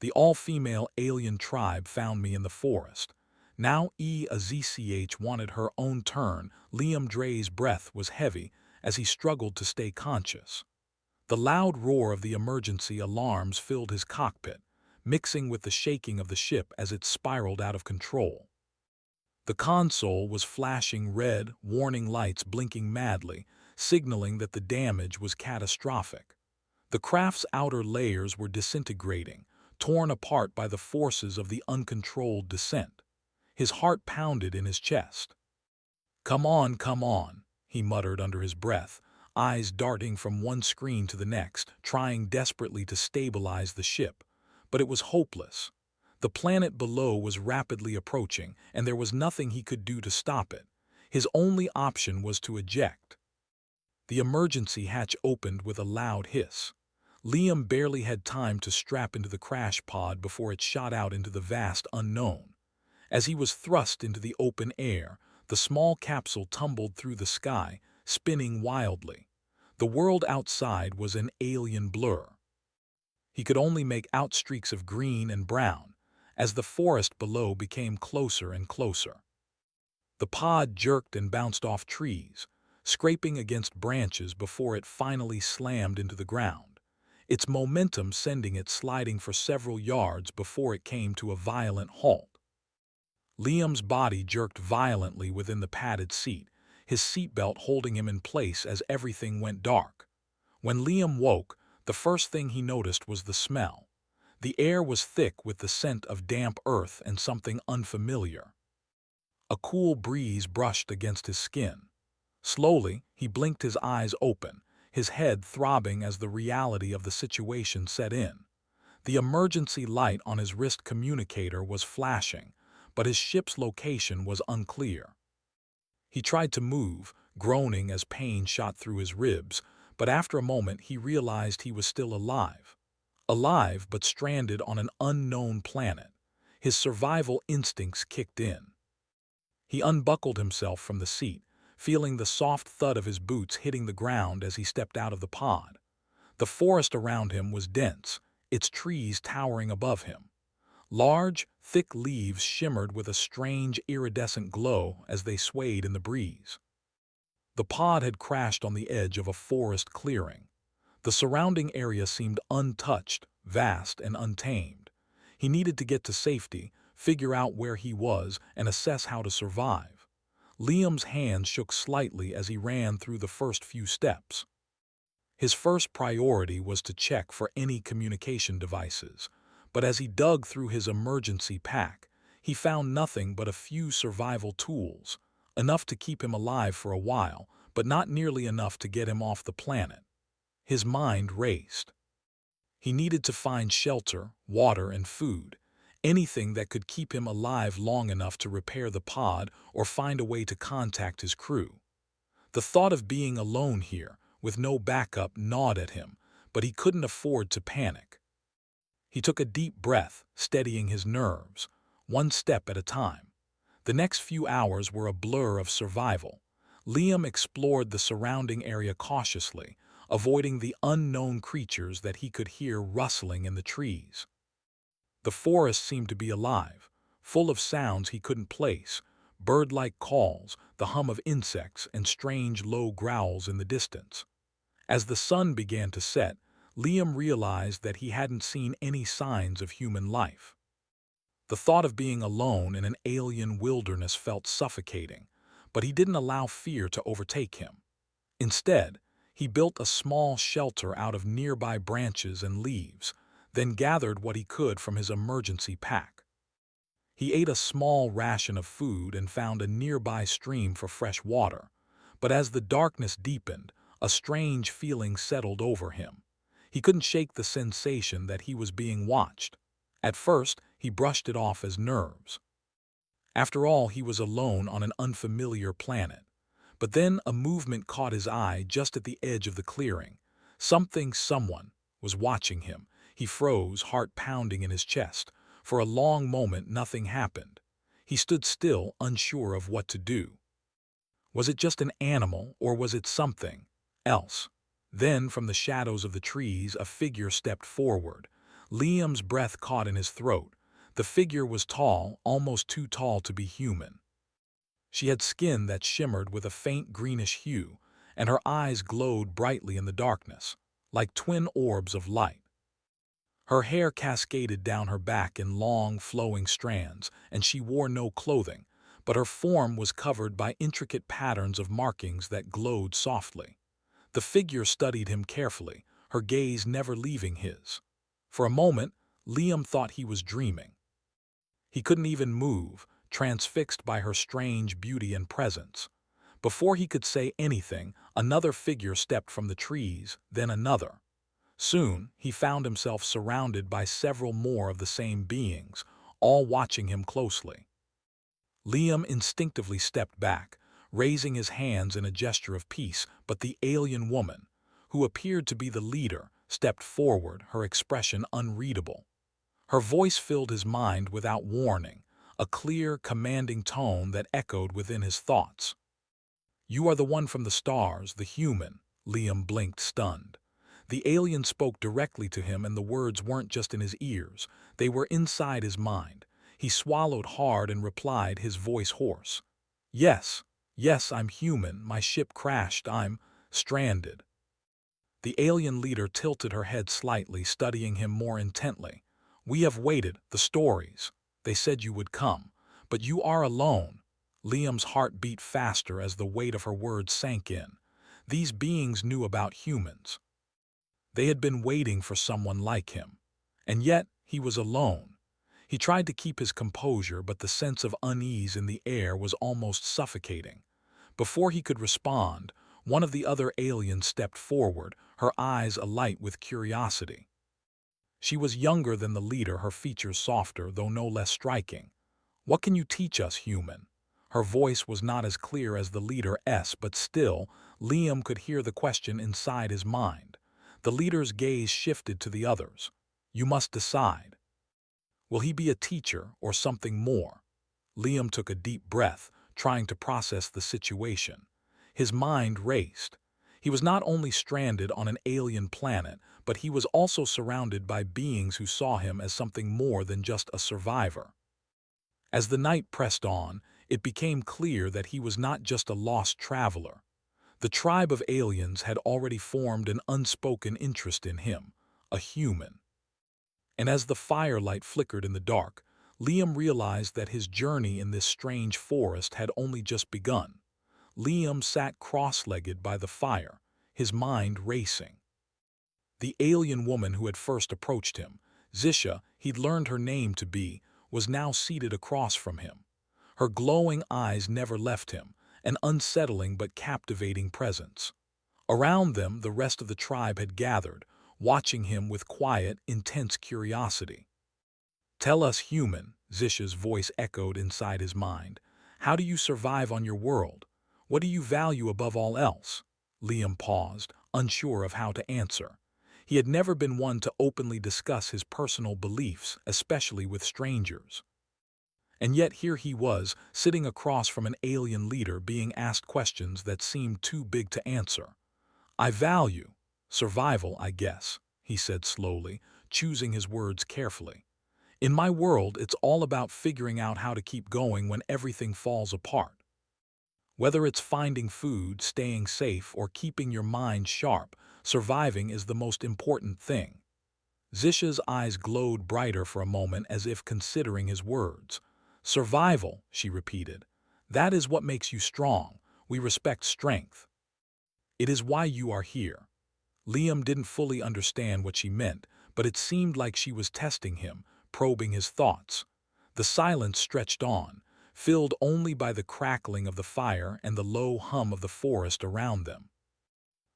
The all-female alien tribe found me in the forest. Now EaAZch wanted her own turn. Liam Dre's breath was heavy as he struggled to stay conscious. The loud roar of the emergency alarms filled his cockpit, mixing with the shaking of the ship as it spiraled out of control. The console was flashing red, warning lights blinking madly, signaling that the damage was catastrophic. The craft's outer layers were disintegrating, torn apart by the forces of the uncontrolled descent. His heart pounded in his chest. Come on," he muttered under his breath, eyes darting from one screen to the next, trying desperately to stabilize the ship. But it was hopeless. The planet below was rapidly approaching, and there was nothing he could do to stop it. His only option was to eject. The emergency hatch opened with a loud hiss. Liam barely had time to strap into the crash pod before it shot out into the vast unknown. As he was thrust into the open air, the small capsule tumbled through the sky, spinning wildly. The world outside was an alien blur. He could only make out streaks of green and brown, as the forest below became closer and closer. The pod jerked and bounced off trees, scraping against branches before it finally slammed into the ground, its momentum sending it sliding for several yards before it came to a violent halt. Liam's body jerked violently within the padded seat, his seatbelt holding him in place as everything went dark. When Liam woke, the first thing he noticed was the smell. The air was thick with the scent of damp earth and something unfamiliar. A cool breeze brushed against his skin. Slowly, he blinked his eyes open, his head throbbing as the reality of the situation set in. The emergency light on his wrist communicator was flashing, but his ship's location was unclear. He tried to move, groaning as pain shot through his ribs, but after a moment he realized he was still alive. Alive but stranded on an unknown planet. His survival instincts kicked in. He unbuckled himself from the seat, feeling the soft thud of his boots hitting the ground as he stepped out of the pod. The forest around him was dense, its trees towering above him. Large, thick leaves shimmered with a strange iridescent glow as they swayed in the breeze. The pod had crashed on the edge of a forest clearing. The surrounding area seemed untouched, vast, and untamed. He needed to get to safety, figure out where he was, and assess how to survive. Liam's hands shook slightly as he ran through the first few steps. His first priority was to check for any communication devices, but as he dug through his emergency pack, he found nothing but a few survival tools, enough to keep him alive for a while, but not nearly enough to get him off the planet. His mind raced. He needed to find shelter, water, and food, anything that could keep him alive long enough to repair the pod or find a way to contact his crew. The thought of being alone here, with no backup, gnawed at him, but he couldn't afford to panic. He took a deep breath, steadying his nerves, one step at a time. The next few hours were a blur of survival. Liam explored the surrounding area cautiously, avoiding the unknown creatures that he could hear rustling in the trees. The forest seemed to be alive, full of sounds he couldn't place, bird-like calls, the hum of insects, and strange low growls in the distance. As the sun began to set, Liam realized that he hadn't seen any signs of human life. The thought of being alone in an alien wilderness felt suffocating, but he didn't allow fear to overtake him. Instead, he built a small shelter out of nearby branches and leaves, then gathered what he could from his emergency pack. He ate a small ration of food and found a nearby stream for fresh water, but as the darkness deepened, a strange feeling settled over him. He couldn't shake the sensation that he was being watched. At first, he brushed it off as nerves. After all, he was alone on an unfamiliar planet. But then a movement caught his eye just at the edge of the clearing. Someone was watching him. He froze, heart pounding in his chest. For a long moment, nothing happened. He stood still, unsure of what to do. Was it just an animal, or was it something else? Then, from the shadows of the trees, a figure stepped forward. Liam's breath caught in his throat. The figure was tall, almost too tall to be human. She had skin that shimmered with a faint greenish hue, and her eyes glowed brightly in the darkness, like twin orbs of light. Her hair cascaded down her back in long, flowing strands, and she wore no clothing, but her form was covered by intricate patterns of markings that glowed softly. The figure studied him carefully, her gaze never leaving his. For a moment, Liam thought he was dreaming. He couldn't even move, transfixed by her strange beauty and presence. Before he could say anything, another figure stepped from the trees, then another. Soon, he found himself surrounded by several more of the same beings, all watching him closely. Liam instinctively stepped back, raising his hands in a gesture of peace, but the alien woman, who appeared to be the leader, stepped forward, her expression unreadable. Her voice filled his mind without warning, a clear, commanding tone that echoed within his thoughts. "You are the one from the stars, the human," Liam blinked, stunned. The alien spoke directly to him, and the words weren't just in his ears, they were inside his mind. He swallowed hard and replied, his voice hoarse. Yes, I'm human. My ship crashed. I'm stranded." The alien leader tilted her head slightly, studying him more intently. "We have waited, the stories. They said you would come. But you are alone." Liam's heart beat faster as the weight of her words sank in. These beings knew about humans. They had been waiting for someone like him. And yet, he was alone. He tried to keep his composure, but the sense of unease in the air was almost suffocating. Before he could respond, one of the other aliens stepped forward, her eyes alight with curiosity. She was younger than the leader, her features softer, though no less striking. "What can you teach us, human?" Her voice was not as clear as the leader's, but still, Liam could hear the question inside his mind. The leader's gaze shifted to the others. "You must decide. Will he be a teacher or something more?" Liam took a deep breath, trying to process the situation. His mind raced. He was not only stranded on an alien planet, but he was also surrounded by beings who saw him as something more than just a survivor. As the night pressed on, it became clear that he was not just a lost traveler. The tribe of aliens had already formed an unspoken interest in him, a human. And as the firelight flickered in the dark, Liam realized that his journey in this strange forest had only just begun. Liam sat cross-legged by the fire, his mind racing. The alien woman who had first approached him, Zisha, he'd learned her name to be, was now seated across from him. Her glowing eyes never left him, an unsettling but captivating presence. Around them, the rest of the tribe had gathered, watching him with quiet, intense curiosity. "Tell us, human," Zisha's voice echoed inside his mind. "How do you survive on your world? What do you value above all else?" Liam paused, unsure of how to answer. He had never been one to openly discuss his personal beliefs, especially with strangers. And yet here he was, sitting across from an alien leader, being asked questions that seemed too big to answer. "I value survival, I guess," he said slowly, choosing his words carefully. "In my world, it's all about figuring out how to keep going when everything falls apart. Whether it's finding food, staying safe, or keeping your mind sharp, surviving is the most important thing." Zisha's eyes glowed brighter for a moment, as if considering his words. "Survival," she repeated. "That is what makes you strong. We respect strength. It is why you are here." Liam didn't fully understand what she meant, but it seemed like she was testing him, probing his thoughts. The silence stretched on, filled only by the crackling of the fire and the low hum of the forest around them.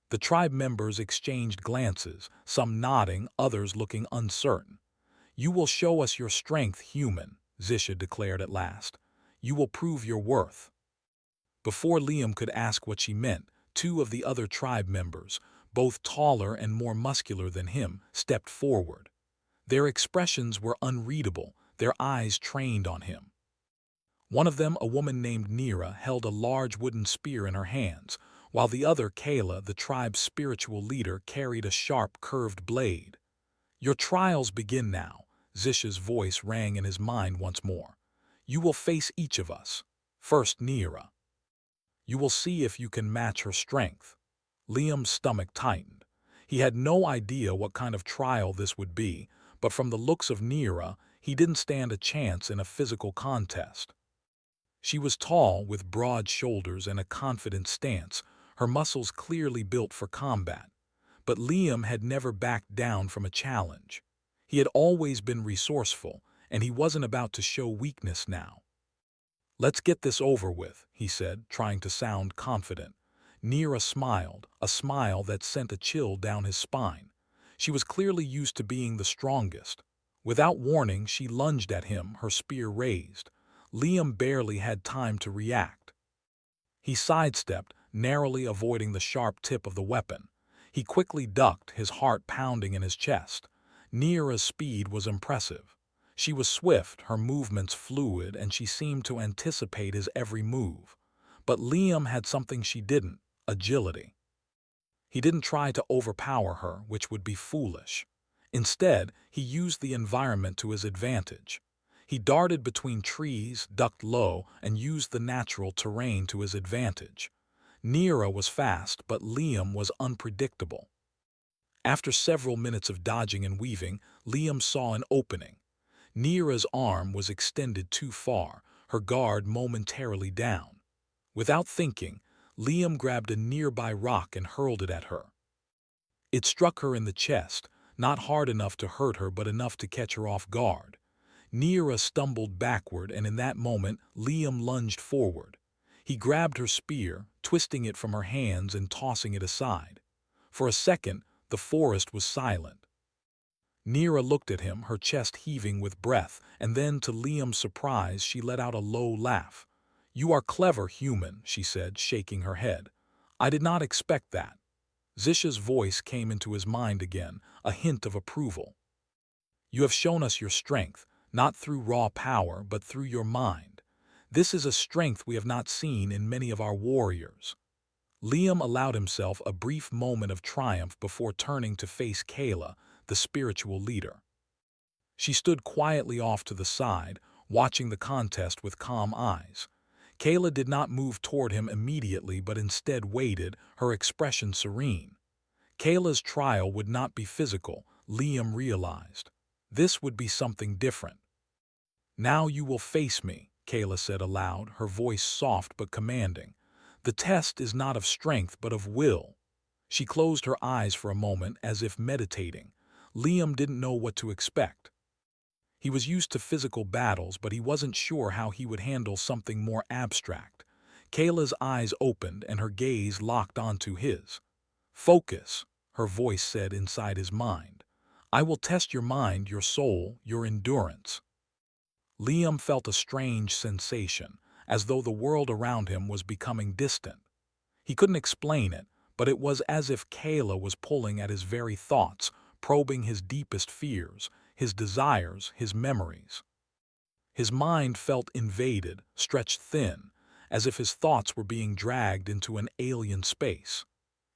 The tribe members exchanged glances, some nodding, others looking uncertain. "You will show us your strength, human," Zisha declared at last. "You will prove your worth." Before Liam could ask what she meant, two of the other tribe members, both taller and more muscular than him, stepped forward. Their expressions were unreadable, their eyes trained on him. One of them, a woman named Nira, held a large wooden spear in her hands, while the other, Kayla, the tribe's spiritual leader, carried a sharp, curved blade. Your trials begin now. Zish's voice rang in his mind once more. You will face each of us. First, Neera. You will see if you can match her strength. Liam's stomach tightened. He had no idea what kind of trial this would be, but from the looks of Neera, he didn't stand a chance in a physical contest. She was tall, with broad shoulders and a confident stance, her muscles clearly built for combat. But Liam had never backed down from a challenge. He had always been resourceful, and he wasn't about to show weakness now. Let's get this over with, he said, trying to sound confident. Neera smiled, a smile that sent a chill down his spine. She was clearly used to being the strongest. Without warning, she lunged at him, her spear raised. Liam barely had time to react. He sidestepped, narrowly avoiding the sharp tip of the weapon. He quickly ducked, his heart pounding in his chest. Neera's speed was impressive. She was swift, her movements fluid, and she seemed to anticipate his every move. But Liam had something she didn't: agility. He didn't try to overpower her, which would be foolish. Instead, he used the environment to his advantage. He darted between trees, ducked low, and used the natural terrain to his advantage. Neera was fast, but Liam was unpredictable. After several minutes of dodging and weaving, Liam saw an opening. Neera's arm was extended too far, her guard momentarily down. Without thinking, Liam grabbed a nearby rock and hurled it at her. It struck her in the chest, not hard enough to hurt her but enough to catch her off guard. Neera stumbled backward, and in that moment, Liam lunged forward. He grabbed her spear, twisting it from her hands and tossing it aside. For a second, the forest was silent. Neera looked at him, her chest heaving with breath, and then, to Liam's surprise, she let out a low laugh. "You are clever, human," she said, shaking her head. "I did not expect that." Zish's voice came into his mind again, a hint of approval. "You have shown us your strength, not through raw power, but through your mind. This is a strength we have not seen in many of our warriors." Liam allowed himself a brief moment of triumph before turning to face Kayla, the spiritual leader. She stood quietly off to the side, watching the contest with calm eyes. Kayla did not move toward him immediately but instead waited, her expression serene. Kayla's trial would not be physical, Liam realized. This would be something different. "Now you will face me," Kayla said aloud, her voice soft but commanding. "The test is not of strength but of will." She closed her eyes for a moment as if meditating. Liam didn't know what to expect. He was used to physical battles, but he wasn't sure how he would handle something more abstract. Kayla's eyes opened and her gaze locked onto his. "Focus," her voice said inside his mind. "I will test your mind, your soul, your endurance." Liam felt a strange sensation, as though the world around him was becoming distant. He couldn't explain it, but it was as if Kayla was pulling at his very thoughts, probing his deepest fears, his desires, his memories. His mind felt invaded, stretched thin, as if his thoughts were being dragged into an alien space.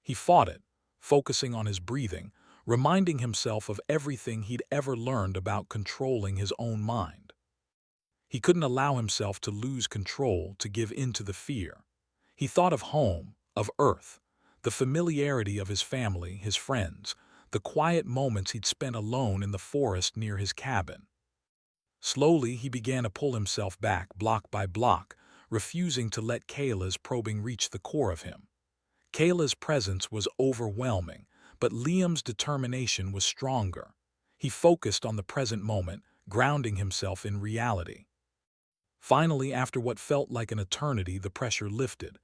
He fought it, focusing on his breathing, reminding himself of everything he'd ever learned about controlling his own mind. He couldn't allow himself to lose control, to give in to the fear. He thought of home, of Earth, the familiarity of his family, his friends, the quiet moments he'd spent alone in the forest near his cabin. Slowly, he began to pull himself back, block by block, refusing to let Kayla's probing reach the core of him. Kayla's presence was overwhelming, but Liam's determination was stronger. He focused on the present moment, grounding himself in reality. Finally, after what felt like an eternity, the pressure lifted.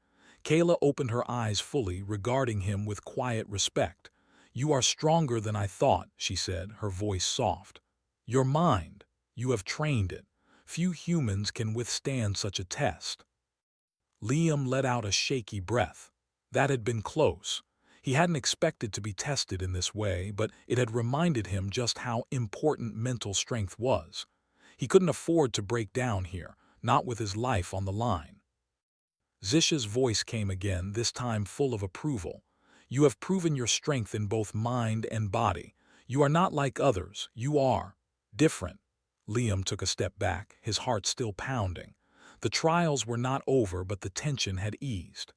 Kayla opened her eyes fully, regarding him with quiet respect. "You are stronger than I thought," she said, her voice soft. "Your mind. You have trained it. Few humans can withstand such a test." Liam let out a shaky breath. That had been close. He hadn't expected to be tested in this way, but it had reminded him just how important mental strength was. He couldn't afford to break down here, not with his life on the line. Zish's voice came again, this time full of approval. "You have proven your strength in both mind and body. You are not like others. You are different. Liam took a step back, his heart still pounding. The trials were not over, but the tension had eased.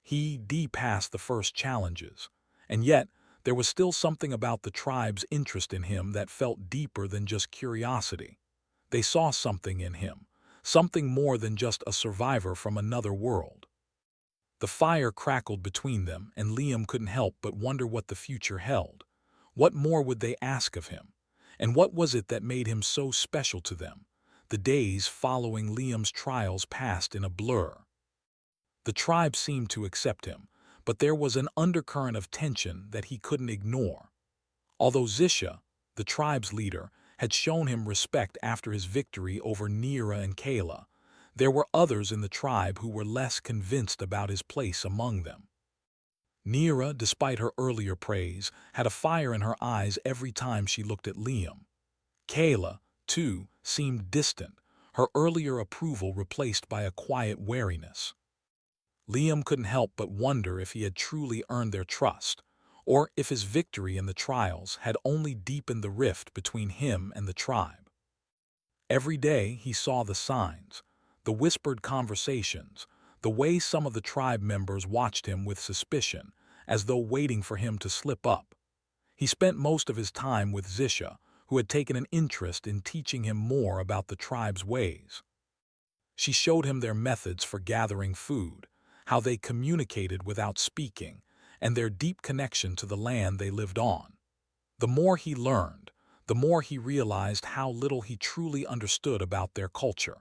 He passed the first challenges, and yet there was still something about the tribe's interest in him that felt deeper than just curiosity. They saw something in him, something more than just a survivor from another world. The fire crackled between them, and Liam couldn't help but wonder what the future held. What more would they ask of him? And what was it that made him so special to them? The days following Liam's trials passed in a blur. The tribe seemed to accept him, but there was an undercurrent of tension that he couldn't ignore. Although Zisha, the tribe's leader, had shown him respect after his victory over Nira and Kayla, there were others in the tribe who were less convinced about his place among them. Nira, despite her earlier praise, had a fire in her eyes every time she looked at Liam. Kayla, too, seemed distant, her earlier approval replaced by a quiet wariness. Liam couldn't help but wonder if he had truly earned their trust, or if his victory in the trials had only deepened the rift between him and the tribe. Every day he saw the signs, the whispered conversations, the way some of the tribe members watched him with suspicion, as though waiting for him to slip up. He spent most of his time with Zisha, who had taken an interest in teaching him more about the tribe's ways. She showed him their methods for gathering food, how they communicated without speaking, and their deep connection to the land they lived on. The more he learned, the more he realized how little he truly understood about their culture.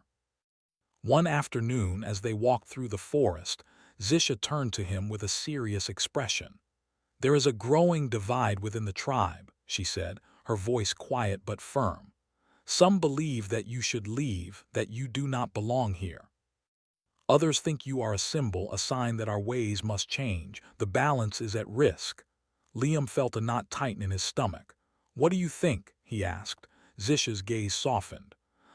One afternoon, as they walked through the forest, Zisha turned to him with a serious expression. "There is a growing divide within the tribe," she said, her voice quiet but firm. "Some believe that you should leave, that you do not belong here. Others think you are a symbol, a sign that our ways must change. The balance is at risk." Liam felt a knot tighten in his stomach. "What do you think?" he asked. Zisha's gaze softened.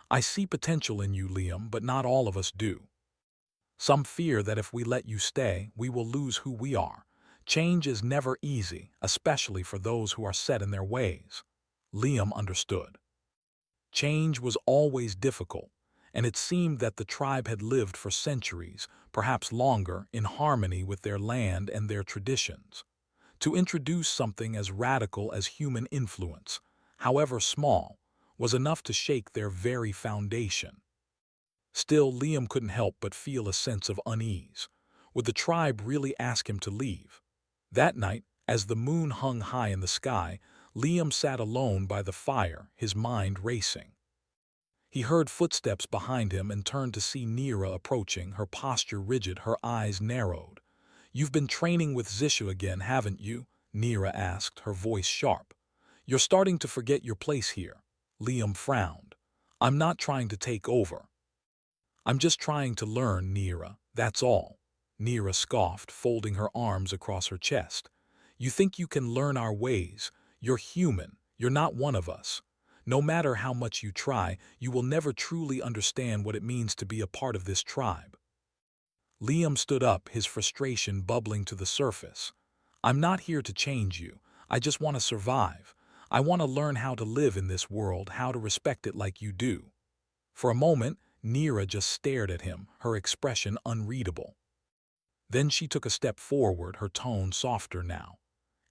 "I see potential in you, Liam, but not all of us do. Some fear that if we let you stay, we will lose who we are. Change is never easy, especially for those who are set in their ways." Liam understood. Change was always difficult, and it seemed that the tribe had lived for centuries, perhaps longer, in harmony with their land and their traditions. To introduce something as radical as human influence, however small, was enough to shake their very foundation. Still, Liam couldn't help but feel a sense of unease. Would the tribe really ask him to leave? That night, as the moon hung high in the sky, Liam sat alone by the fire, his mind racing. He heard footsteps behind him and turned to see Nira approaching, her posture rigid, her eyes narrowed. "You've been training with Zisha again, haven't you?" Nira asked, her voice sharp. "You're starting to forget your place here." Liam frowned. "I'm not trying to take over. I'm just trying to learn, Nira, that's all." Nira scoffed, folding her arms across her chest. "You think you can learn our ways? You're human. You're not one of us. No matter how much you try, you will never truly understand what it means to be a part of this tribe." Liam stood up, his frustration bubbling to the surface. "I'm not here to change you. I just want to survive. I want to learn how to live in this world, how to respect it like you do." For a moment, Nira just stared at him, her expression unreadable. Then she took a step forward, her tone softer now.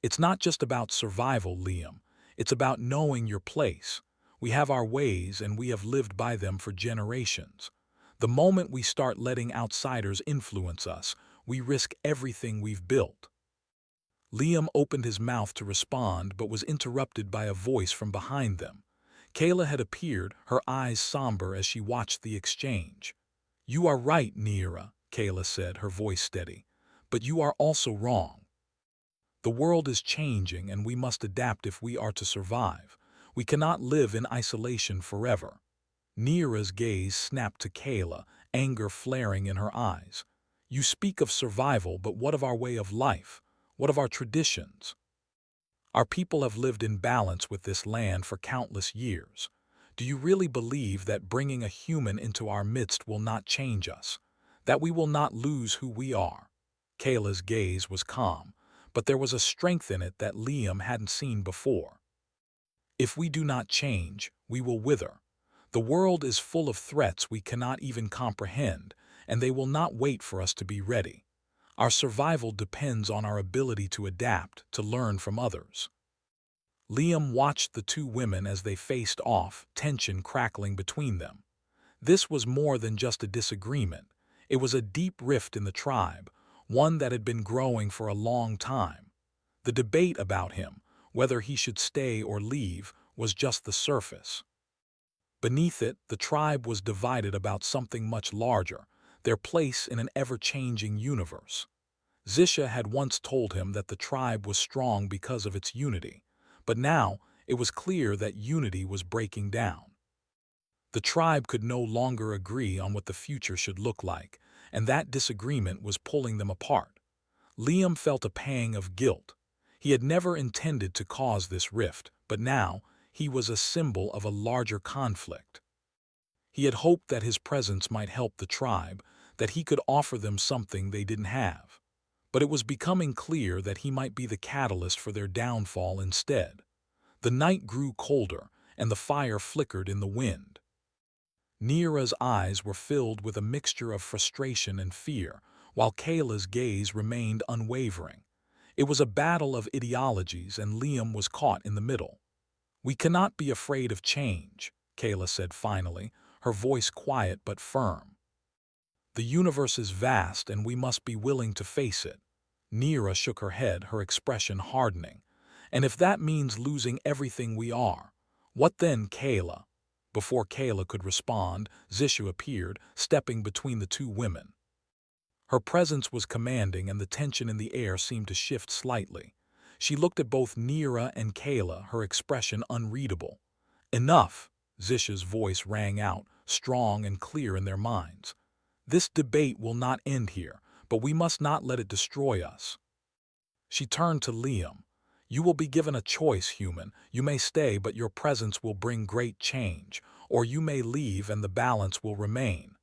"It's not just about survival, Liam. It's about knowing your place. We have our ways, and we have lived by them for generations. The moment we start letting outsiders influence us, we risk everything we've built." Liam opened his mouth to respond, but was interrupted by a voice from behind them. Kayla had appeared, her eyes somber as she watched the exchange. "You are right, Nira," Kayla said, her voice steady. "But you are also wrong. The world is changing, and we must adapt if we are to survive. We cannot live in isolation forever." Nira's gaze snapped to Kayla, anger flaring in her eyes. "You speak of survival, but what of our way of life? What of our traditions? Our people have lived in balance with this land for countless years. Do you really believe that bringing a human into our midst will not change us? That we will not lose who we are?" Kayla's gaze was calm, but there was a strength in it that Liam hadn't seen before. If we do not change, we will wither. The world is full of threats we cannot even comprehend, and they will not wait for us to be ready. Our survival depends on our ability to adapt, to learn from others. Liam watched the two women as they faced off, tension crackling between them. This was more than just a disagreement. It was a deep rift in the tribe, one that had been growing for a long time. The debate about him, whether he should stay or leave, was just the surface. Beneath it, the tribe was divided about something much larger, their place in an ever-changing universe. Zisha had once told him that the tribe was strong because of its unity, but now it was clear that unity was breaking down. The tribe could no longer agree on what the future should look like, and that disagreement was pulling them apart. Liam felt a pang of guilt. He had never intended to cause this rift, but now he was a symbol of a larger conflict. He had hoped that his presence might help the tribe, that he could offer them something they didn't have. But it was becoming clear that he might be the catalyst for their downfall instead. The night grew colder, and the fire flickered in the wind. Neera's eyes were filled with a mixture of frustration and fear, while Kayla's gaze remained unwavering. It was a battle of ideologies, and Liam was caught in the middle. "We cannot be afraid of change," Kayla said finally, her voice quiet but firm. "The universe is vast, and we must be willing to face it." Neera shook her head, her expression hardening. "And if that means losing everything we are, what then, Kayla?" Before Kayla could respond, Zisha appeared, stepping between the two women. Her presence was commanding, and the tension in the air seemed to shift slightly. She looked at both Neera and Kayla, her expression unreadable. "Enough!" Zisha's voice rang out, strong and clear in their minds. "This debate will not end here, but we must not let it destroy us." She turned to Liam. "You will be given a choice, human. You may stay, but your presence will bring great change. Or you may leave and the balance will remain."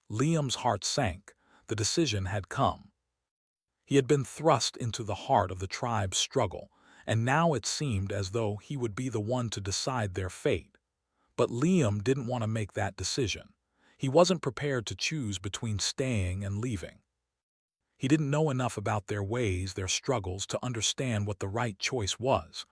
Liam's heart sank. The decision had come. He had been thrust into the heart of the tribe's struggle, and now it seemed as though he would be the one to decide their fate. But Liam didn't want to make that decision. He wasn't prepared to choose between staying and leaving. He didn't know enough about their ways, their struggles, to understand what the right choice was.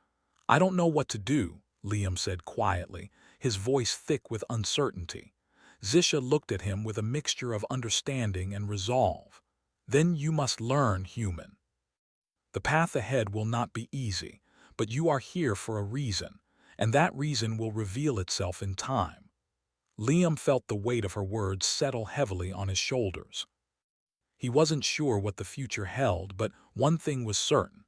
"I don't know what to do," Liam said quietly, his voice thick with uncertainty. Zisha looked at him with a mixture of understanding and resolve. "Then you must learn, human. The path ahead will not be easy, but you are here for a reason, and that reason will reveal itself in time." Liam felt the weight of her words settle heavily on his shoulders. He wasn't sure what the future held, but one thing was certain.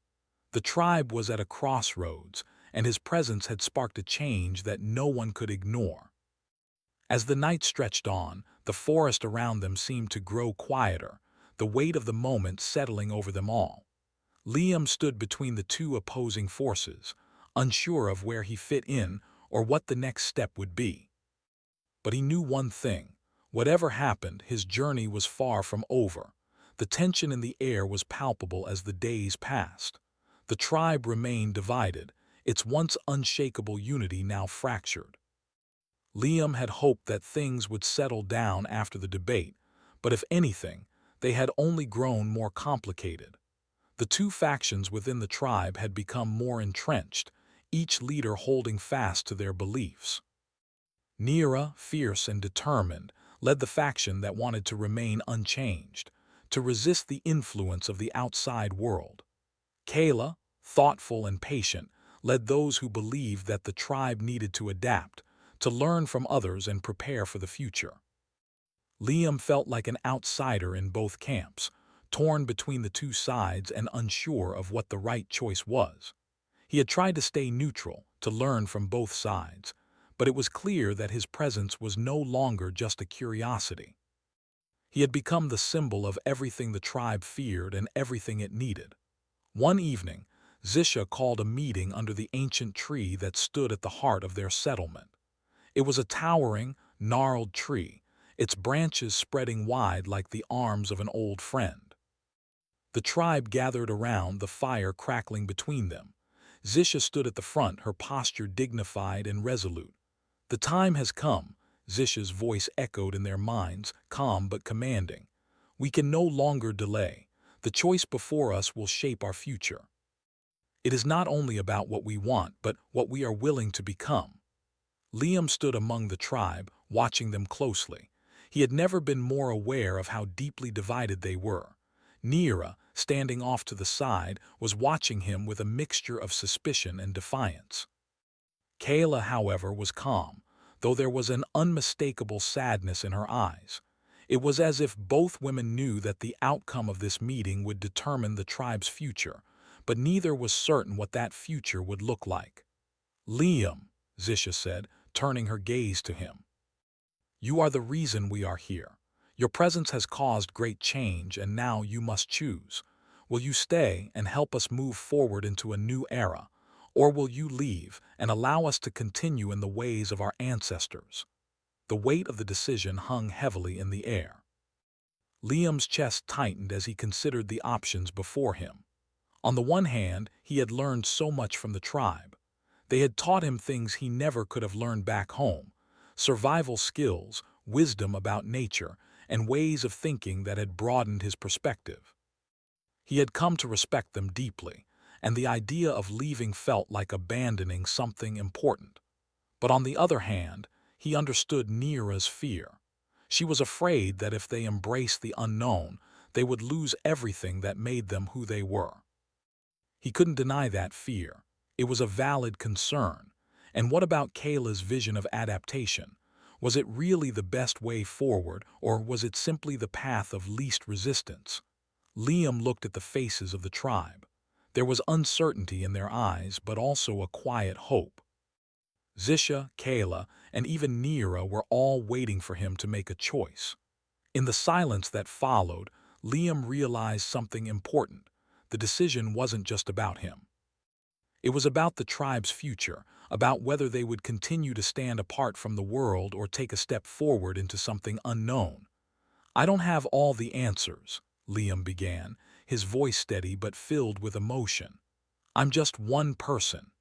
The tribe was at a crossroads, and his presence had sparked a change that no one could ignore. As the night stretched on, the forest around them seemed to grow quieter, the weight of the moment settling over them all. Liam stood between the two opposing forces, unsure of where he fit in or what the next step would be. But he knew one thing. Whatever happened, his journey was far from over. The tension in the air was palpable as the days passed. The tribe remained divided, its once unshakable unity now fractured. Liam had hoped that things would settle down after the debate, but if anything, they had only grown more complicated. The two factions within the tribe had become more entrenched, each leader holding fast to their beliefs. Neera, fierce and determined, led the faction that wanted to remain unchanged, to resist the influence of the outside world. Kayla, thoughtful and patient, led those who believed that the tribe needed to adapt, to learn from others and prepare for the future. Liam felt like an outsider in both camps, torn between the two sides and unsure of what the right choice was. He had tried to stay neutral, to learn from both sides, but it was clear that his presence was no longer just a curiosity. He had become the symbol of everything the tribe feared and everything it needed. One evening, Zisha called a meeting under the ancient tree that stood at the heart of their settlement. It was a towering, gnarled tree, its branches spreading wide like the arms of an old friend. The tribe gathered around, the fire crackling between them. Zisha stood at the front, her posture dignified and resolute. "The time has come," Zisha's voice echoed in their minds, calm but commanding. "We can no longer delay. The choice before us will shape our future. It is not only about what we want, but what we are willing to become." Liam stood among the tribe, watching them closely. He had never been more aware of how deeply divided they were. Neera, standing off to the side, was watching him with a mixture of suspicion and defiance. Kayla, however, was calm, though there was an unmistakable sadness in her eyes. It was as if both women knew that the outcome of this meeting would determine the tribe's future, but neither was certain what that future would look like. "Liam," Zisha said, turning her gaze to him, "you are the reason we are here. Your presence has caused great change, and now you must choose. Will you stay and help us move forward into a new era, or will you leave and allow us to continue in the ways of our ancestors?" The weight of the decision hung heavily in the air. Liam's chest tightened as he considered the options before him. On the one hand, he had learned so much from the tribe. They had taught him things he never could have learned back home: survival skills, wisdom about nature, and ways of thinking that had broadened his perspective. He had come to respect them deeply, and the idea of leaving felt like abandoning something important. But on the other hand, he understood Neera's fear. She was afraid that if they embraced the unknown, they would lose everything that made them who they were. He couldn't deny that fear. It was a valid concern. And what about Kayla's vision of adaptation? Was it really the best way forward, or was it simply the path of least resistance? Liam looked at the faces of the tribe. There was uncertainty in their eyes, but also a quiet hope. Zisha, Kayla, and even Neera were all waiting for him to make a choice. In the silence that followed, Liam realized something important. The decision wasn't just about him. It was about the tribe's future, about whether they would continue to stand apart from the world or take a step forward into something unknown. "I don't have all the answers," Liam began, his voice steady but filled with emotion. "I'm just one person.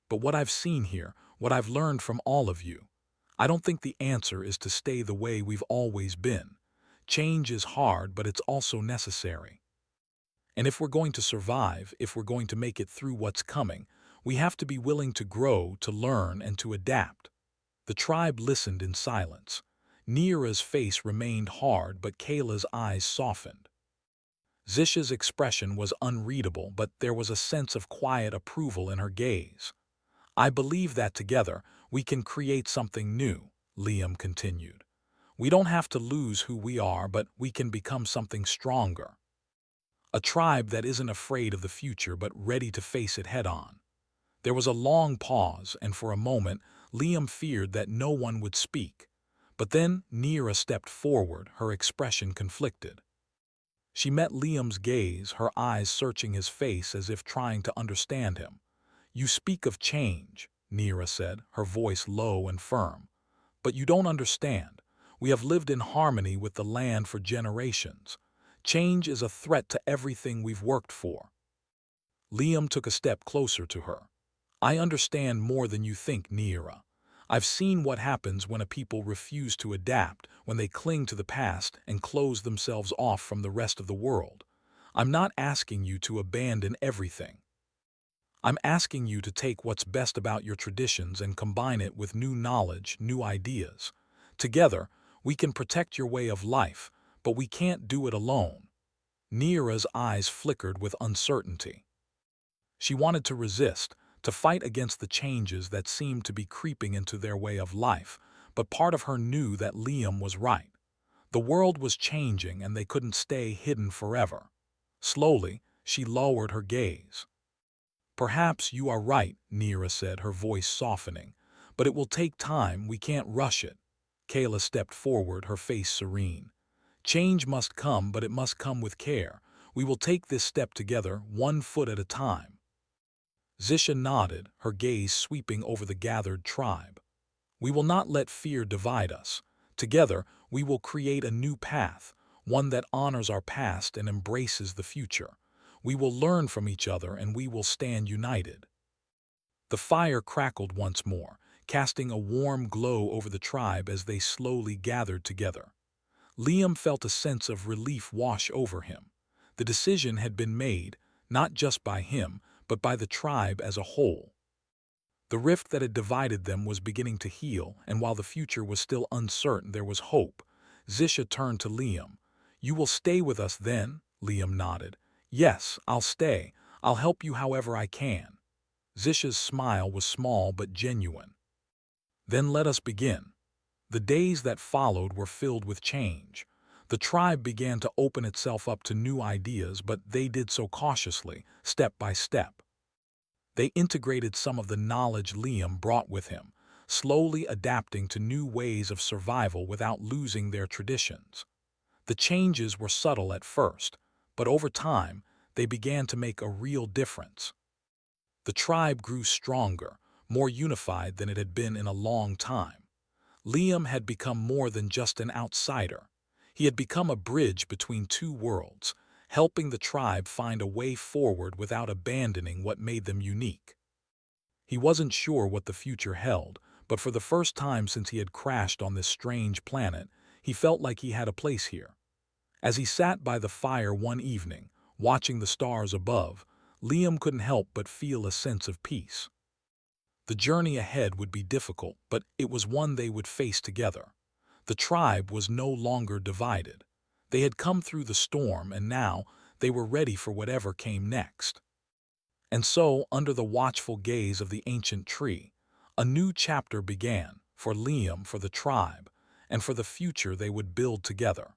But what I've seen here, what I've learned from all of you, I don't think the answer is to stay the way we've always been. Change is hard, but it's also necessary. And if we're going to survive, if we're going to make it through what's coming, we have to be willing to grow, to learn, and to adapt." The tribe listened in silence. Neera's face remained hard, but Kayla's eyes softened. Zisha's expression was unreadable, but there was a sense of quiet approval in her gaze. "I believe that together, we can create something new," Liam continued. "We don't have to lose who we are, but we can become something stronger. A tribe that isn't afraid of the future, but ready to face it head-on." There was a long pause, and for a moment, Liam feared that no one would speak. But then Neera stepped forward, her expression conflicted. She met Liam's gaze, her eyes searching his face as if trying to understand him. "You speak of change," Neera said, her voice low and firm. "But you don't understand. We have lived in harmony with the land for generations. Change is a threat to everything we've worked for." Liam took a step closer to her. "I understand more than you think, Neera. I've seen what happens when a people refuse to adapt, when they cling to the past and close themselves off from the rest of the world. I'm not asking you to abandon everything. I'm asking you to take what's best about your traditions and combine it with new knowledge, new ideas. Together, we can protect your way of life, but we can't do it alone." Neera's eyes flickered with uncertainty. She wanted to resist, to fight against the changes that seemed to be creeping into their way of life, but part of her knew that Liam was right. The world was changing and they couldn't stay hidden forever. Slowly, she lowered her gaze. "Perhaps you are right," Neera said, her voice softening. "But it will take time, we can't rush it." Kayla stepped forward, her face serene. "Change must come, but it must come with care. We will take this step together, one foot at a time." Zisha nodded, her gaze sweeping over the gathered tribe. "We will not let fear divide us. Together, we will create a new path, one that honors our past and embraces the future. We will learn from each other and we will stand united." The fire crackled once more, casting a warm glow over the tribe as they slowly gathered together. Liam felt a sense of relief wash over him. The decision had been made, not just by him, but by the tribe as a whole. The rift that had divided them was beginning to heal, and while the future was still uncertain, there was hope. Zisha turned to Liam. "You will stay with us then?" Liam nodded. "Yes, I'll stay. I'll help you however I can." Zisha's smile was small but genuine. "Then let us begin." The days that followed were filled with change. The tribe began to open itself up to new ideas, but they did so cautiously, step by step. They integrated some of the knowledge Liam brought with him, slowly adapting to new ways of survival without losing their traditions. The changes were subtle at first, but over time, they began to make a real difference. The tribe grew stronger, more unified than it had been in a long time. Liam had become more than just an outsider. He had become a bridge between two worlds, helping the tribe find a way forward without abandoning what made them unique. He wasn't sure what the future held, but for the first time since he had crashed on this strange planet, he felt like he had a place here. As he sat by the fire one evening, watching the stars above, Liam couldn't help but feel a sense of peace. The journey ahead would be difficult, but it was one they would face together. The tribe was no longer divided. They had come through the storm, and now they were ready for whatever came next. And so, under the watchful gaze of the ancient tree, a new chapter began, for Liam, for the tribe, and for the future they would build together.